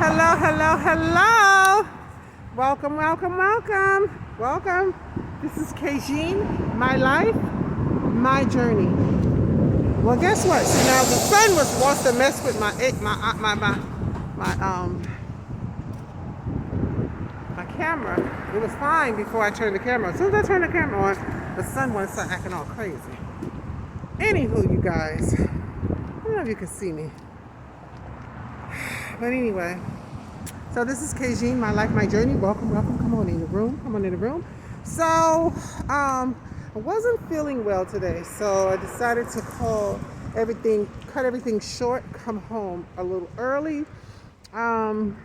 Hello, hello, hello. Welcome, welcome, welcome. Welcome. This is Kajin, my life, my journey. Well, guess what? See, now the sun wants to mess with my camera. It was fine before I turned the camera on. As soon as I turned the camera on, the sun wants to start acting all crazy. Anywho, you guys, I don't know if you can see me. But anyway, so this is Kajin, my life, my journey. Welcome, welcome. Come on in the room. Come on in the room. So, I wasn't feeling well today, so I decided to cut everything short, come home a little early. I've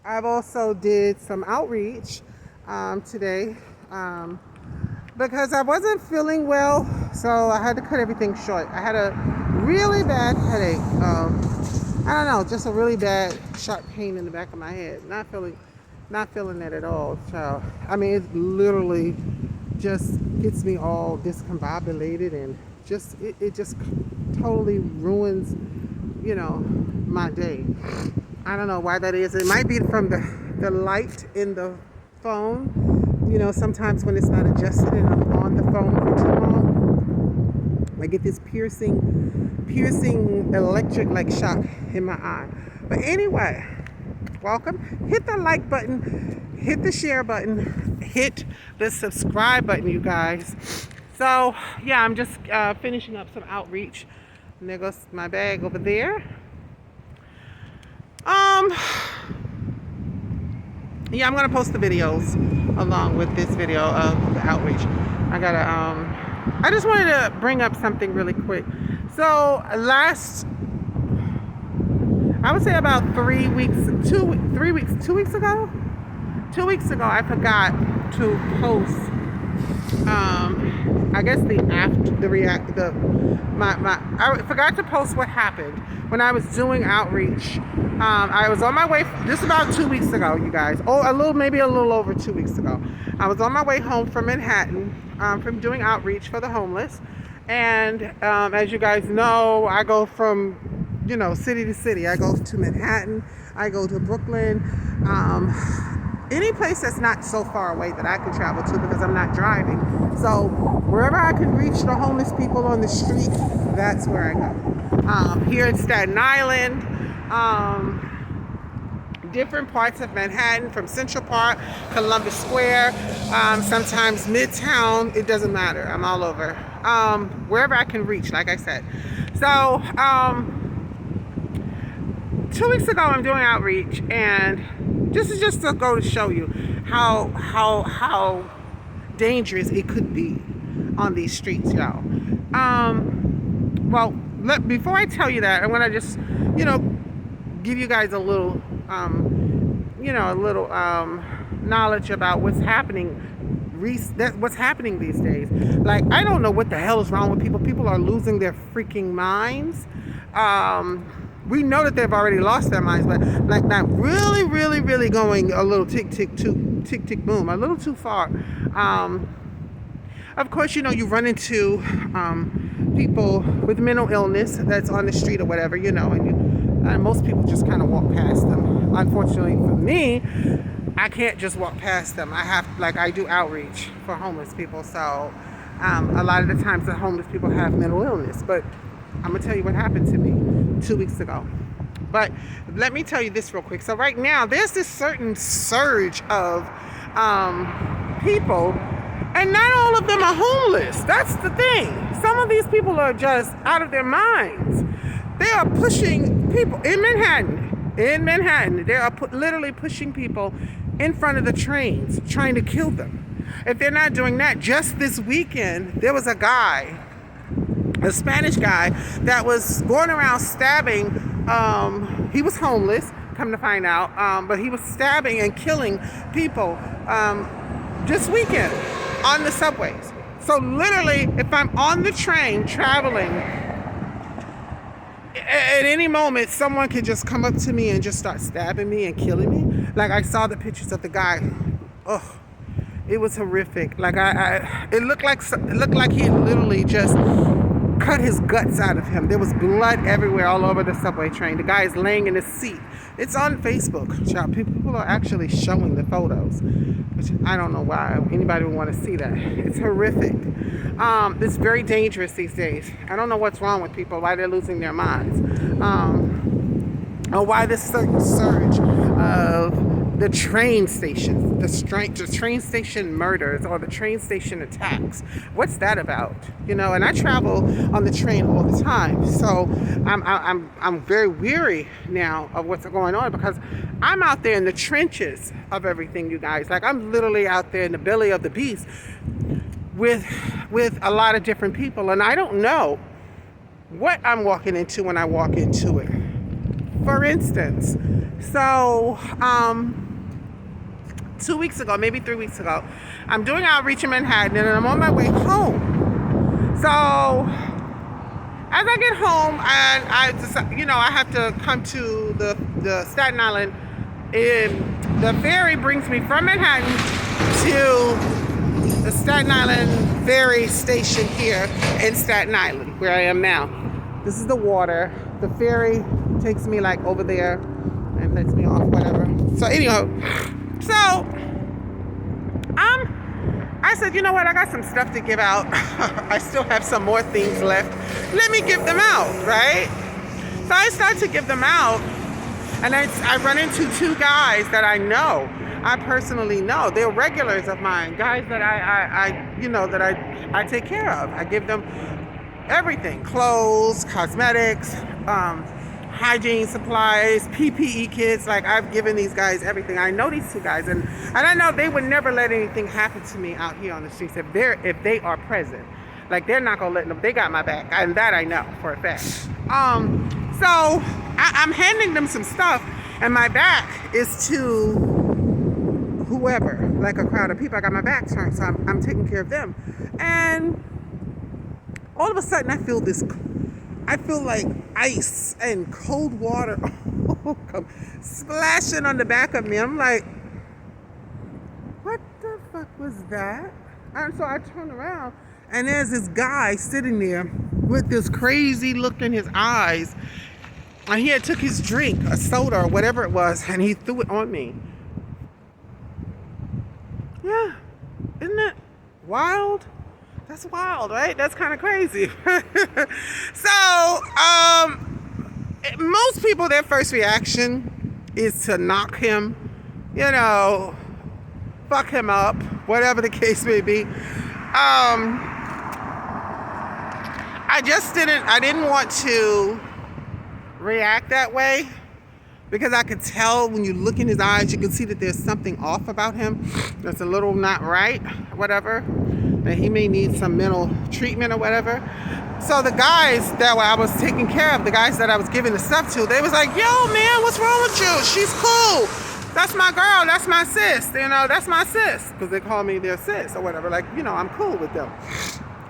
also did some outreach today because I wasn't feeling well, so I had to cut everything short. I had a really bad headache. I don't know, just a really bad sharp pain in the back of my head. Not feeling that at all. So I mean, it literally just gets me all discombobulated and it just totally ruins, my day. I don't know why that is. It might be from the light in the phone. Sometimes when it's not adjusted and I'm on the phone for too long, I get this piercing electric like shock in my eye. But anyway, welcome. Hit the like button, hit the share button, hit the subscribe button, you guys. So yeah, I'm just finishing up some outreach. And there goes my bag over there. Yeah, I'm gonna post the videos along with this video of the outreach. I just wanted to bring up something really quick. So I would say about 2 weeks ago, I forgot to post. I guess I forgot to post what happened when I was doing outreach. I was on my way, just about 2 weeks ago, you guys. Maybe a little over 2 weeks ago. I was on my way home from Manhattan, from doing outreach for the homeless. And as you guys know, I go from, city to city. I go to Manhattan, I go to Brooklyn, any place that's not so far away that I can travel to because I'm not driving. So wherever I can reach the homeless people on the street, that's where I go. Here in Staten Island, different parts of Manhattan, from Central Park, Columbus Square, sometimes Midtown, it doesn't matter. I'm all over. Wherever I can reach, like I said. So 2 weeks ago I'm doing outreach, and this is just to go to show you how dangerous it could be on these streets, y'all. Before I tell you that, I'm gonna just give you guys a little knowledge about what's happening these days. Like, I don't know what the hell is wrong with people. People are losing their freaking minds. We know that they've already lost their minds, but like not really, really, really going a little tick, tick, boom, a little too far. Of course, you run into people with mental illness that's on the street or whatever, and most people just kind of walk past them. Unfortunately for me, I can't just walk past them. I do outreach for homeless people, so a lot of the times the homeless people have mental illness. But I'm gonna tell you what happened to me 2 weeks ago. But let me tell you this real quick. So right now there's this certain surge of people, and not all of them are homeless. That's the thing. Some of these people are just out of their minds. They are pushing people in Manhattan. They are literally pushing people in front of the trains, trying to kill them. If they're not doing that, just this weekend, there was a Spanish guy that was going around stabbing. He was homeless, come to find out, but he was stabbing and killing people this weekend on the subways. So literally, if I'm on the train traveling, at any moment, someone could just come up to me and just start stabbing me and killing me. Like, I saw the pictures of the guy. Oh, it was horrific. Like it looked like he literally just cut his guts out of him. There was blood everywhere all over the subway train. The guy is laying in his seat. It's on Facebook, child. People are actually showing the photos, which I don't know why anybody would want to see that. It's horrific. It's very dangerous these days. I don't know what's wrong with people, why they're losing their minds, or why this certain surge of the train stations, the train station murders or the train station attacks. What's that about? You know, and I travel on the train all the time, so I'm very weary now of what's going on, because I'm out there in the trenches of everything, you guys. Like, I'm literally out there in the belly of the beast with a lot of different people, and I don't know what I'm walking into when I walk into it. For instance, so 2 weeks ago, maybe 3 weeks ago, I'm doing outreach in Manhattan, and I'm on my way home. So as I get home, and I decide, you know, I have to come to the Staten Island. The ferry brings me from Manhattan to the Staten Island ferry station here in Staten Island, where I am now. This is the water. The ferry takes me like over there and lets me off, whatever. So anyhow, so I said, you know what, I got some stuff to give out. I still have some more things left. Let me give them out, right? So I start to give them out, and I run into two guys that I know. I personally know. They're regulars of mine, guys that I take care of. I give them everything: clothes, cosmetics, hygiene supplies, PPE kits. Like, I've given these guys everything. I know these two guys, and I know they would never let anything happen to me out here on the streets if they are present. Like, they're not gonna let them. They got my back, and that I know for a fact. So I'm handing them some stuff, and my back is to whoever, like a crowd of people. I got my back turned, so I'm taking care of them, and all of a sudden I feel like ice and cold water splashing on the back of me. I'm like, what the fuck was that? And so I turn around, and there's this guy sitting there with this crazy look in his eyes. And he had took his drink, a soda or whatever it was, and he threw it on me. Yeah, isn't that wild? That's wild, right? That's kind of crazy. So, most people, their first reaction is to knock him, you know, fuck him up, whatever the case may be. I didn't want to react that way, because I could tell when you look in his eyes, you can see that there's something off about him that's a little not right, whatever, that he may need some mental treatment or whatever. So the guys that I was taking care of, the guys that I was giving the stuff to, they was like, yo, man, what's wrong with you? She's cool. That's my girl. That's my sis. You know, that's my sis. Because they call me their sis or whatever. Like, you know, I'm cool with them.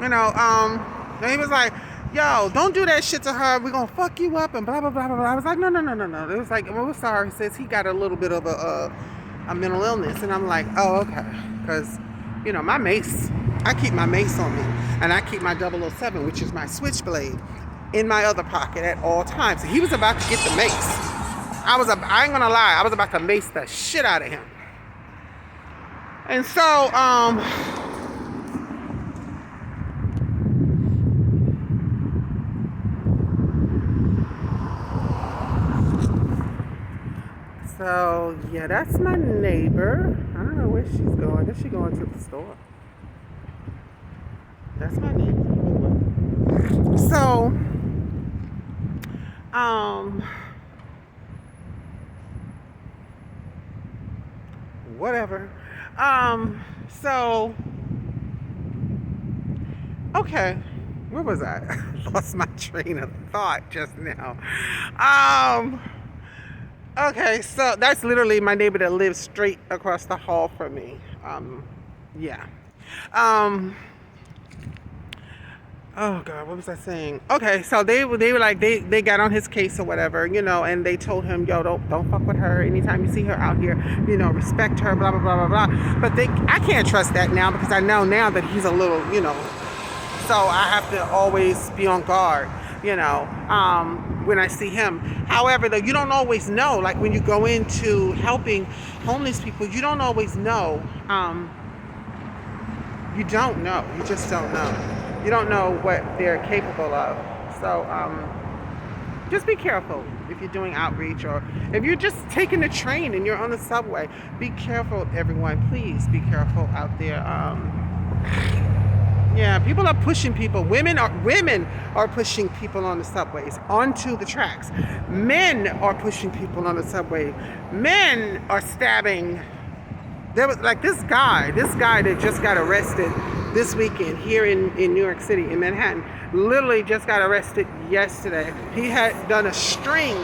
You know, and he was like, yo, don't do that shit to her. We're going to fuck you up and blah, blah, blah, blah, blah. I was like, no. It was like, well, we're sorry. He says he got a little bit of a mental illness. And I'm like, oh, okay. Because, you know, my mace, I keep my mace on me. And I keep my 007, which is my switchblade, in my other pocket at all times. He was about to get the mace. I ain't going to lie. I was about to mace the shit out of him. And so, So, yeah, that's my neighbor. I don't know where she's going. I guess she's going to the store. That's my neighbor. So, whatever. So, okay. Where was I? I lost my train of thought just now. Okay, so that's literally my neighbor that lives straight across the hall from me. Yeah. Oh God, what was I saying? Okay, so they were like, they got on his case or whatever, you know, and they told him, yo, don't fuck with her. Anytime you see her out here, you know, respect her, blah blah blah blah blah. But I can't trust that now, because I know now that he's a little, you know, So I have to always be on guard, when I see him. However, though, you don't always know. Like when you go into helping homeless people, you don't always know. You don't know. You just don't know. You don't know what they're capable of. So just be careful if you're doing outreach, or if you're just taking the train and you're on the subway. Be careful, everyone. Please be careful out there. Yeah, people are pushing people. Women are pushing people on the subways onto the tracks. Men are pushing people on the subway. Men are stabbing. There was like this guy that just got arrested this weekend here in New York City, in Manhattan. Literally just got arrested yesterday. He had done a string